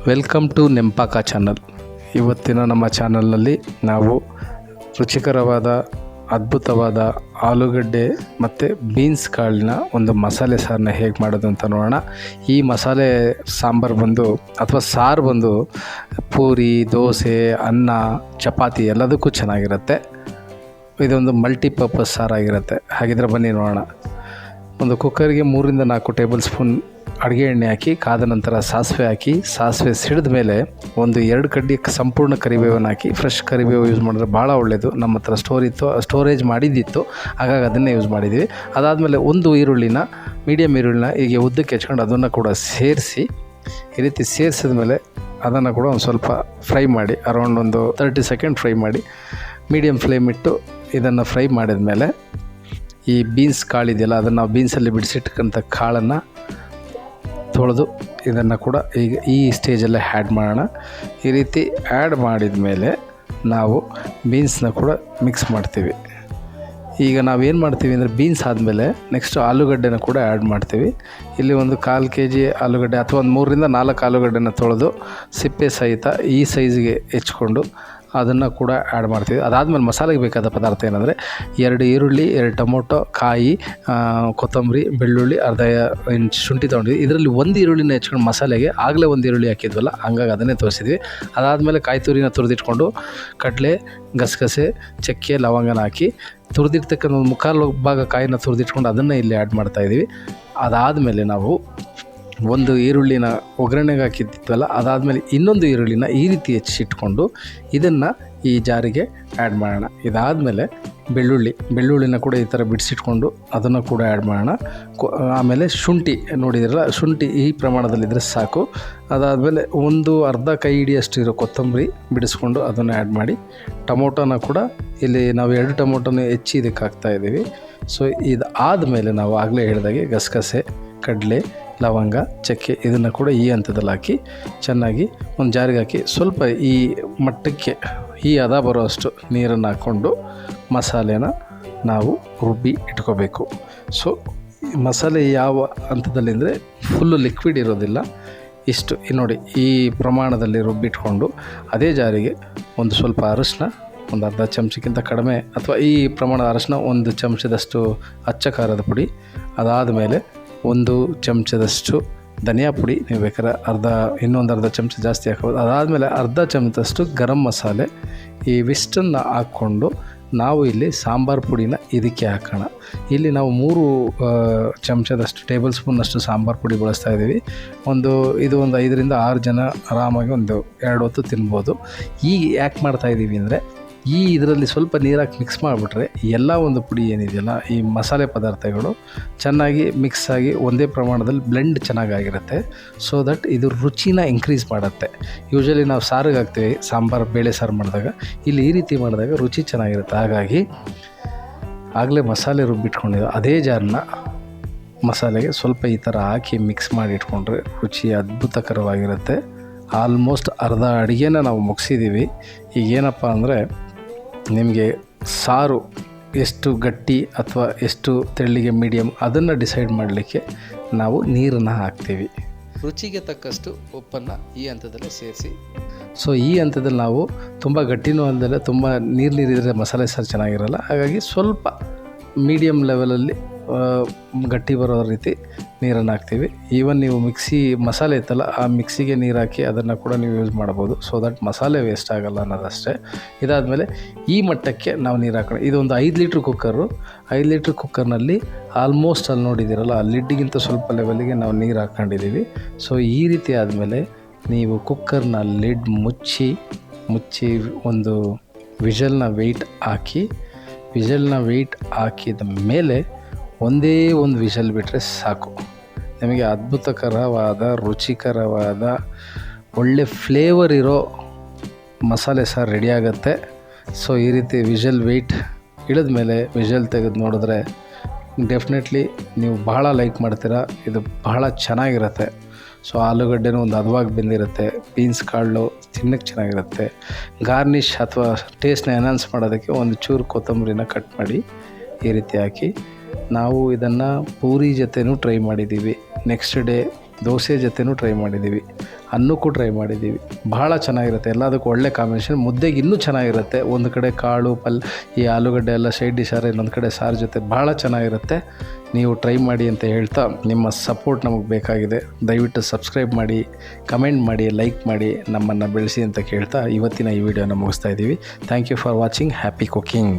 Welcome to ನೆಂಪಾಕ channel. ಇವತ್ತಿನ ನಮ್ಮ ಚಾನಲ್ನಲ್ಲಿ ನಾವು ರುಚಿಕರವಾದ ಅದ್ಭುತವಾದ ಆಲೂಗಡ್ಡೆ ಮತ್ತು ಬೀನ್ಸ್ ಕಾಳಿನ ಒಂದು ಮಸಾಲೆ ಸಾರನ್ನ ಹೇಗೆ ಮಾಡೋದು ಅಂತ ನೋಡೋಣ. ಈ ಮಸಾಲೆ ಸಾಂಬಾರು ಬಂದು ಅಥವಾ ಸಾರು ಬಂದು ಪೂರಿ, ದೋಸೆ, ಅನ್ನ, ಚಪಾತಿ ಎಲ್ಲದಕ್ಕೂ ಚೆನ್ನಾಗಿರುತ್ತೆ. ಇದೊಂದು ಮಲ್ಟಿಪರ್ಪಸ್ ಸಾರಾಗಿರುತ್ತೆ. ಹಾಗಿದ್ರೆ ಬನ್ನಿ ನೋಡೋಣ. ಒಂದು ಕುಕ್ಕರ್ಗೆ 3 ರಿಂದ 4 ಟೇಬಲ್ ಸ್ಪೂನ್ ಅಡುಗೆ ಎಣ್ಣೆ ಹಾಕಿ, ಕಾದ ನಂತರ ಸಾಸಿವೆ ಹಾಕಿ, ಸಾಸಿವೆ ಸಿಡಿದ ಮೇಲೆ 1-2 ಕಡ್ಡಿ ಸಂಪೂರ್ಣ ಕರಿಬೇವನ್ನು ಹಾಕಿ. ಫ್ರೆಶ್ ಕರಿಬೇವು ಯೂಸ್ ಮಾಡಿದ್ರೆ ಭಾಳ ಒಳ್ಳೆಯದು. ನಮ್ಮ ಹತ್ರ ಸ್ಟೋರೇಜ್ ಮಾಡಿದ್ದಿತ್ತು, ಹಾಗಾಗಿ ಅದನ್ನೇ ಯೂಸ್ ಮಾಡಿದ್ವಿ. ಅದಾದಮೇಲೆ ಒಂದು ಮೀಡಿಯಮ್ ಈರುಳ್ಳಿನ ಹೀಗೆ ಉದ್ದಕ್ಕೆ ಹೆಚ್ಕೊಂಡು ಅದನ್ನು ಕೂಡ ಸೇರಿಸಿ, ಈ ರೀತಿ ಸೇರಿಸಿದ ಮೇಲೆ ಅದನ್ನು ಕೂಡ ಒಂದು ಸ್ವಲ್ಪ ಫ್ರೈ ಮಾಡಿ, ಅರೌಂಡ್ ಒಂದು 30 ಸೆಕೆಂಡ್ ಫ್ರೈ ಮಾಡಿ, ಮೀಡಿಯಮ್ ಫ್ಲೇಮ್ ಇಟ್ಟು ಇದನ್ನು ಫ್ರೈ ಮಾಡಿದ ಮೇಲೆ ಈ ಬೀನ್ಸ್ ಕಾಳಿದೆಯಲ್ಲ, ಅದನ್ನು ನಾವು ಬೀನ್ಸಲ್ಲಿ ಬಿಡಿಸಿಟ್ಕೊಂಥ ಕಾಳನ್ನು ತೊಳೆದು ಇದನ್ನು ಕೂಡ ಈಗ ಈ ಸ್ಟೇಜಲ್ಲೇ ಆ್ಯಡ್ ಮಾಡೋಣ. ಈ ರೀತಿ ಆ್ಯಡ್ ಮಾಡಿದ ಮೇಲೆ ನಾವು ಬೀನ್ಸ್ನ ಕೂಡ ಮಿಕ್ಸ್ ಮಾಡ್ತೀವಿ. ಈಗ ನಾವೇನು ಮಾಡ್ತೀವಿ ಅಂದರೆ, ಬೀನ್ಸ್ ಆದಮೇಲೆ ನೆಕ್ಸ್ಟು ಆಲೂಗಡ್ಡೆನ ಕೂಡ ಆ್ಯಡ್ ಮಾಡ್ತೀವಿ. ಇಲ್ಲಿ ಒಂದು 1/4 kg ಆಲೂಗಡ್ಡೆ ಅಥವಾ ಒಂದು 3 ರಿಂದ 4 ಆಲೂಗಡ್ಡೆನ ತೊಳೆದು ಸಿಪ್ಪೆ ಸಹಿತ ಈ ಸೈಜ್ಗೆ ಹೆಚ್ಕೊಂಡು ಅದನ್ನು ಕೂಡ ಆ್ಯಡ್ ಮಾಡ್ತೀವಿ. ಅದಾದಮೇಲೆ ಮಸಾಲೆಗೆ ಬೇಕಾದ ಪದಾರ್ಥ ಏನಂದರೆ, 2 ಈರುಳ್ಳಿ, 2 ಟೊಮೊಟೊ, ಕಾಯಿ, ಕೊತ್ತಂಬರಿ, ಬೆಳ್ಳುಳ್ಳಿ, ಅರ್ಧ ಇಂಚ್ ಶುಂಠಿ ತೊಗೊಂಡಿದ್ವಿ. ಇದರಲ್ಲಿ 1 ಈರುಳ್ಳಿನ ಹೆಚ್ಕೊಂಡು ಮಸಾಲೆಗೆ ಆಗಲೇ 1 ಈರುಳ್ಳಿ ಹಾಕಿದ್ವಲ್ಲ, ಹಂಗಾಗಿ ಅದನ್ನೇ ತೋರಿಸಿದ್ವಿ. ಅದಾದಮೇಲೆ ಕಾಯಿ ತುರಿನ ತುರಿದಿಟ್ಕೊಂಡು ಕಡಲೆ, ಗಸಗಸೆ, ಚಕ್ಕೆ, ಲವಂಗನ ಹಾಕಿ ತುರಿದಿರ್ತಕ್ಕಂಥ ಒಂದು 1/4 ಭಾಗ ಕಾಯಿನ ತುರಿದಿಟ್ಕೊಂಡು ಅದನ್ನು ಇಲ್ಲಿ ಆ್ಯಡ್ ಮಾಡ್ತಾಯಿದ್ದೀವಿ. ಅದಾದಮೇಲೆ ನಾವು 1 ಈರುಳ್ಳಿನ ಒಗ್ಗರಣೆಗೆ ಹಾಕಿದ್ವಲ್ಲ, ಅದಾದಮೇಲೆ ಇನ್ನೊಂದು ಈರುಳ್ಳಿನ ಈ ರೀತಿ ಹೆಚ್ಚಿಟ್ಕೊಂಡು ಇದನ್ನು ಈ ಜಾರಿಗೆ ಆ್ಯಡ್ ಮಾಡೋಣ. ಇದಾದಮೇಲೆ ಬೆಳ್ಳುಳ್ಳಿನ ಕೂಡ ಈ ಥರ ಬಿಡಿಸಿಟ್ಕೊಂಡು ಅದನ್ನು ಕೂಡ ಆ್ಯಡ್ ಮಾಡೋಣ. ಆಮೇಲೆ ಶುಂಠಿ ನೋಡಿದ್ರಲ್ಲ, ಶುಂಠಿ ಈ ಪ್ರಮಾಣದಲ್ಲಿದ್ದರೆ ಸಾಕು. ಅದಾದಮೇಲೆ ಒಂದು ಅರ್ಧ ಕೈ ಹಿಡಿಯಷ್ಟು ಇರೋ ಕೊತ್ತಂಬರಿ ಬಿಡಿಸ್ಕೊಂಡು ಅದನ್ನು ಆ್ಯಡ್ ಮಾಡಿ, ಟೊಮೊಟೊನ ಕೂಡ ಇಲ್ಲಿ ನಾವು 2 ಟೊಮೊಟೊನ ಹೆಚ್ಚಿ ಇದಕ್ಕೆ ಹಾಕ್ತಾಯಿದ್ದೀವಿ. ಸೊ ಇದು ಆದಮೇಲೆ ನಾವು ಆಗಲೇ ಹೇಳಿದಾಗೆ ಗಸಗಸೆ, ಕಡಲೆ, ಲವಂಗ, ಚಕ್ಕೆ ಇದನ್ನು ಕೂಡ ಈ ಹಂತದಲ್ಲಿ ಹಾಕಿ ಚೆನ್ನಾಗಿ ಒಂದು ಜಾರಿಗೆ ಹಾಕಿ ಸ್ವಲ್ಪ ಈ ಮಟ್ಟಕ್ಕೆ ಈ ಹದ ಬರೋಷ್ಟು ನೀರನ್ನು ಹಾಕ್ಕೊಂಡು ಮಸಾಲೆನ ನಾವು ರುಬ್ಬಿ ಇಟ್ಕೋಬೇಕು. ಸೊ ಮಸಾಲೆ ಯಾವ ಹಂತದಲ್ಲಿ ಅಂದರೆ, ಫುಲ್ಲು ಲಿಕ್ವಿಡ್ ಇರೋದಿಲ್ಲ, ಇಷ್ಟು ನೋಡಿ ಈ ಪ್ರಮಾಣದಲ್ಲಿ ರುಬ್ಬಿಟ್ಕೊಂಡು ಅದೇ ಜಾರಿಗೆ ಒಂದು ಸ್ವಲ್ಪ ಅರಶಿನ, ಒಂದು ಅರ್ಧ ಚಮಚಕ್ಕಿಂತ ಕಡಿಮೆ ಅಥವಾ ಈ ಪ್ರಮಾಣದ ಅರಶಿನ, 1 ಚಮಚದಷ್ಟು ಅಚ್ಚ ಖಾರದ ಪುಡಿ, ಅದಾದಮೇಲೆ 1 ಚಮಚದಷ್ಟು ಧನಿಯಾ ಪುಡಿ, ನೀವು ಬೇಕಾದ್ರೆ ಇನ್ನೊಂದು ಅರ್ಧ ಚಮಚ ಜಾಸ್ತಿ ಹಾಕ್ಬೋದು. ಅದಾದಮೇಲೆ ಅರ್ಧ ಚಮಚದಷ್ಟು ಗರಂ ಮಸಾಲೆ, ಇವಿಷ್ಟನ್ನು ಹಾಕ್ಕೊಂಡು ನಾವು ಇಲ್ಲಿ ಸಾಂಬಾರು ಪುಡಿನ ಇದಕ್ಕೆ ಹಾಕೋಣ. ಇಲ್ಲಿ ನಾವು 3 ಚಮಚದಷ್ಟು ಟೇಬಲ್ ಸ್ಪೂನ್ನಷ್ಟು ಸಾಂಬಾರು ಪುಡಿ ಬಳಸ್ತಾ ಇದ್ದೀವಿ. ಇದು ಒಂದು 5 ರಿಂದ 6 ಜನ ಆರಾಮಾಗಿ ಒಂದು 2 ಹೊತ್ತು ತಿನ್ಬೋದು. ಈಗ ಯಾಕೆ ಮಾಡ್ತಾಯಿದ್ದೀವಿ ಅಂದರೆ, ಇದರಲ್ಲಿ ಸ್ವಲ್ಪ ನೀರಾಕಿ ಮಿಕ್ಸ್ ಮಾಡಿಬಿಟ್ರೆ ಎಲ್ಲ ಒಂದು ಪುಡಿ ಏನಿದೆಯಲ್ಲ, ಈ ಮಸಾಲೆ ಪದಾರ್ಥಗಳು ಚೆನ್ನಾಗಿ ಮಿಕ್ಸ್ ಆಗಿ ಒಂದೇ ಪ್ರಮಾಣದಲ್ಲಿ ಬ್ಲೆಂಡ್ ಚೆನ್ನಾಗಾಗಿರುತ್ತೆ. ಸೊ ದಟ್ ಇದು ರುಚಿನ ಇನ್ಕ್ರೀಸ್ ಮಾಡುತ್ತೆ. ಯೂಶ್ವಲಿ ನಾವು ಸಾರಿಗೆ ಹಾಕ್ತೀವಿ, ಸಾಂಬಾರು ಬೇಳೆ ಸಾರು ಮಾಡಿದಾಗ, ಇಲ್ಲಿ ಈ ರೀತಿ ಮಾಡಿದಾಗ ರುಚಿ ಚೆನ್ನಾಗಿರುತ್ತೆ. ಹಾಗಾಗಿ ಆಗಲೇ ಮಸಾಲೆ ರುಬ್ಬಿಟ್ಕೊಂಡಿದ್ದು ಅದೇ ಜಾರನ್ನ ಮಸಾಲೆಗೆ ಸ್ವಲ್ಪ ಈ ಥರ ಹಾಕಿ ಮಿಕ್ಸ್ ಮಾಡಿ ಇಟ್ಕೊಂಡ್ರೆ ರುಚಿ ಅದ್ಭುತಕರವಾಗಿರುತ್ತೆ. ಆಲ್ಮೋಸ್ಟ್ ಅರ್ಧ ಅಡುಗೆನ ನಾವು ಮುಗಿಸಿದ್ದೀವಿ. ಈಗ ಏನಪ್ಪ ಅಂದರೆ, ನಿಮಗೆ ಸಾರು ಎಷ್ಟು ಗಟ್ಟಿ ಅಥವಾ ಎಷ್ಟು ತೆಳ್ಳಿಗೆ ಮೀಡಿಯಮ್ ಅದನ್ನು ಡಿಸೈಡ್ ಮಾಡಲಿಕ್ಕೆ ನಾವು ನೀರನ್ನು ಹಾಕ್ತೀವಿ. ರುಚಿಗೆ ತಕ್ಕಷ್ಟು ಉಪ್ಪನ್ನು ಈ ಹಂತದಲ್ಲಿ ಸೇರಿಸಿ. ಸೊ ಈ ಹಂತದಲ್ಲಿ ನಾವು ತುಂಬ ಗಟ್ಟಿನೂ ಅಲ್ಲದೆ ತುಂಬ ನೀರಿದ್ರೆ ಮಸಾಲೆ ಸಾರು ಚೆನ್ನಾಗಿರಲ್ಲ. ಹಾಗಾಗಿ ಸ್ವಲ್ಪ ಮೀಡಿಯಮ್ ಲೆವೆಲಲ್ಲಿ ಗಟ್ಟಿ ಬರೋ ರೀತಿ ನೀರನ್ನು ಹಾಕ್ತೀವಿ. ಈವನ್ ನೀವು ಮಸಾಲೆ ಇತ್ತಲ್ಲ, ಆ ಮಿಕ್ಸಿಗೆ ನೀರು ಹಾಕಿ ಅದನ್ನು ಕೂಡ ನೀವು ಯೂಸ್ ಮಾಡ್ಬೋದು. ಸೊ ದಟ್ ಮಸಾಲೆ ವೇಸ್ಟ್ ಆಗೋಲ್ಲ ಅನ್ನೋದಷ್ಟೇ. ಇದಾದಮೇಲೆ ಈ ಮಟ್ಟಕ್ಕೆ ನಾವು ನೀರು ಹಾಕೋಣ. ಇದೊಂದು 5 ಲೀಟ್ರ್ ಕುಕ್ಕರು. 5 ಲೀಟ್ರ್ ಕುಕ್ಕರ್ನಲ್ಲಿ ಆಲ್ಮೋಸ್ಟ್ ಅಲ್ಲಿ ನೋಡಿದ್ದೀರಲ್ಲ, ಆ ಲಿಡ್ಡಿಗಿಂತ ಸ್ವಲ್ಪ ಲೆವೆಲಿಗೆ ನಾವು ನೀರು ಹಾಕ್ಕೊಂಡಿದ್ದೀವಿ. ಸೊ ಈ ರೀತಿ ಆದಮೇಲೆ ನೀವು ಕುಕ್ಕರ್ನ ಲಿಡ್ ಮುಚ್ಚಿ ಒಂದು ವಿಷಲ್ನ ವೆಯ್ಟ್ ಹಾಕಿದ ಮೇಲೆ ಒಂದೇ ಒಂದು ವಿಷಲ್ ಬಿಟ್ಟರೆ ಸಾಕು, ನಿಮಗೆ ಅದ್ಭುತಕರವಾದ, ರುಚಿಕರವಾದ, ಒಳ್ಳೆ ಫ್ಲೇವರ್ ಇರೋ ಮಸಾಲೆ ಸಾರು ರೆಡಿಯಾಗುತ್ತೆ. ಸೊ ಈ ರೀತಿ ವಿಷಲ್ ವೆಯ್ಟ್ ಇಳಿದ ಮೇಲೆ ವಿಷಲ್ ತೆಗೆದು ನೋಡಿದ್ರೆ ಡೆಫಿನೆಟ್ಲಿ ನೀವು ಬಹಳ ಲೈಕ್ ಮಾಡ್ತೀರಾ. ಇದು ಬಹಳ ಚೆನ್ನಾಗಿರುತ್ತೆ. ಸೊ ಆಲೂಗಡ್ಡೆನೂ ಒಂದು ಹದವಾಗಿ ಬೆಂದಿರುತ್ತೆ, ಬೀನ್ಸ್ ಕಾಳು ತಿನ್ನಕ್ಕೆ ಚೆನ್ನಾಗಿರುತ್ತೆ. ಗಾರ್ನಿಷ್ ಅಥವಾ ಟೇಸ್ಟ್ನ ಎನ್ಹಾನ್ಸ್ ಮಾಡೋದಕ್ಕೆ ಒಂದು ಚೂರು ಕೊತ್ತಂಬರಿನ ಕಟ್ ಮಾಡಿ ಈ ರೀತಿ ಹಾಕಿ ನಾವು ಇದನ್ನು ಪೂರಿ ಜೊತೆನೂ ಟ್ರೈ ಮಾಡಿದ್ದೀವಿ. ನೆಕ್ಸ್ಟ್ ಡೇ ದೋಸೆ ಜೊತೆನೂ ಟ್ರೈ ಮಾಡಿದ್ದೀವಿ. ಅನ್ನಕ್ಕೂ ಟ್ರೈ ಮಾಡಿದ್ದೀವಿ. ಭಾಳ ಚೆನ್ನಾಗಿರುತ್ತೆ, ಎಲ್ಲದಕ್ಕೂ ಒಳ್ಳೆ ಕಾಂಬಿನೇಷನ್. ಮುದ್ದೆಗೆ ಇನ್ನೂ ಚೆನ್ನಾಗಿರುತ್ತೆ. ಒಂದು ಕಡೆ ಕಾಳು ಈ ಆಲೂಗಡ್ಡೆ ಎಲ್ಲ ಸೈಡ್ ಡಿಶ್ ಆದರೆ ಇನ್ನೊಂದು ಕಡೆ ಸಾರು ಜೊತೆ ಭಾಳ ಚೆನ್ನಾಗಿರುತ್ತೆ. ನೀವು ಟ್ರೈ ಮಾಡಿ ಅಂತ ಹೇಳ್ತಾ, ನಿಮ್ಮ ಸಪೋರ್ಟ್ ನಮಗೆ ಬೇಕಾಗಿದೆ. ದಯವಿಟ್ಟು ಸಬ್ಸ್ಕ್ರೈಬ್ ಮಾಡಿ, ಕಮೆಂಟ್ ಮಾಡಿ, ಲೈಕ್ ಮಾಡಿ, ನಮ್ಮನ್ನು ಬೆಳೆಸಿ ಅಂತ ಕೇಳ್ತಾ ಇವತ್ತಿನ ಈ ವಿಡಿಯೋನ ಮುಗಿಸ್ತಾ ಇದ್ದೀವಿ. Thank you for watching. Happy cooking.